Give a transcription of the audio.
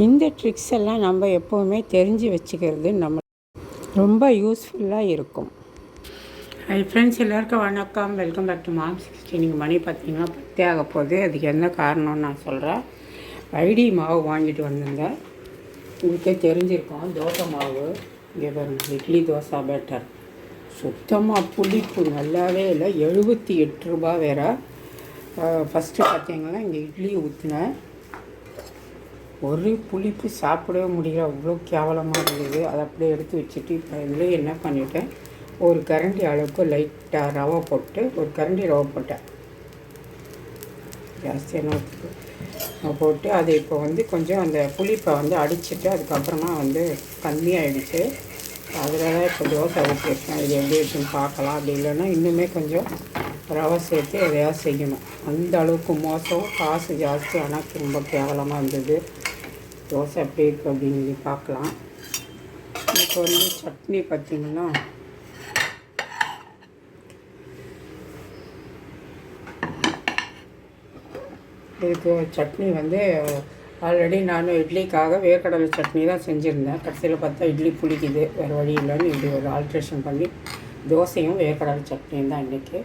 இந்த ட்ரிக்ஸ் எல்லாம் நம்ம எப்போவுமே தெரிஞ்சு வச்சுக்கிறது நம்ம ரொம்ப யூஸ்ஃபுல்லாக இருக்கும். ஹை ஃப்ரெண்ட்ஸ், எல்லாருக்கும் வணக்கம். Welcome back to mom 60. நீங்கள் மணி பார்த்தீங்கன்னா 10 ஆக போகுது. அதுக்கு என்ன காரணம்னு நான் சொல்கிறேன். ஐடி மாவு வாங்கிட்டு வந்திருந்தேன். உங்களுக்கே தெரிஞ்சிருக்கோம். தோசை மாவு இங்கே பாருங்கள், இட்லி தோசை பேட்டர் சுத்தமாக புளிப்பு நல்லாவே இல்லை. 78 ரூபா வேறு. ஃபஸ்ட்டு பார்த்தீங்கன்னா இங்கே இட்லி ஊற்றினேன், ஒரு புளிப்பு சாப்பிடவே முடியல, அவ்வளோ கேவலமாக இருந்தது. அதை அப்படியே எடுத்து வச்சுட்டு இப்போ இதில் என்ன பண்ணிவிட்டேன், ஒரு கரண்டி அளவுக்கு லைட்டாக ரவை போட்டு, ஒரு கரண்டி ரவை போட்டேன், ஜாஸ்தியான போட்டு அதை இப்போ கொஞ்சம் அந்த புளிப்பை அடிச்சுட்டு அதுக்கப்புறமா கம்மியாகிடுச்சு. அதில் தான் இப்போ தோசை ஊற்றிருக்கேன். இது எப்படி இருக்குன்னு பார்க்கலாம். அப்படி இல்லைன்னா இன்னுமே கொஞ்சம் ரவை சேர்த்து எதையாவது செய்யணும். அந்த அளவுக்கு மோசம், காசு ஜாஸ்தி, ஆனால் ரொம்ப கேவலமாக இருந்தது. தோசை எப்படி இருக்குது அப்படின்னு பார்க்கலாம். இப்போ சட்னி பார்த்திங்கன்னா இதுக்கு சட்னி ஆல்ரெடி நான் இட்லிக்காக வேர்க்கடலை சட்னி தான் செஞ்சுருந்தேன். கடைசியில் பார்த்தா இட்லி புளிக்குது, வேறு வழி இல்லைன்னு இப்படி ஒரு ஆல்ட்ரேஷன் பண்ணி தோசையும் வேர்க்கடலை சட்னியும் தான் இன்றைக்கி.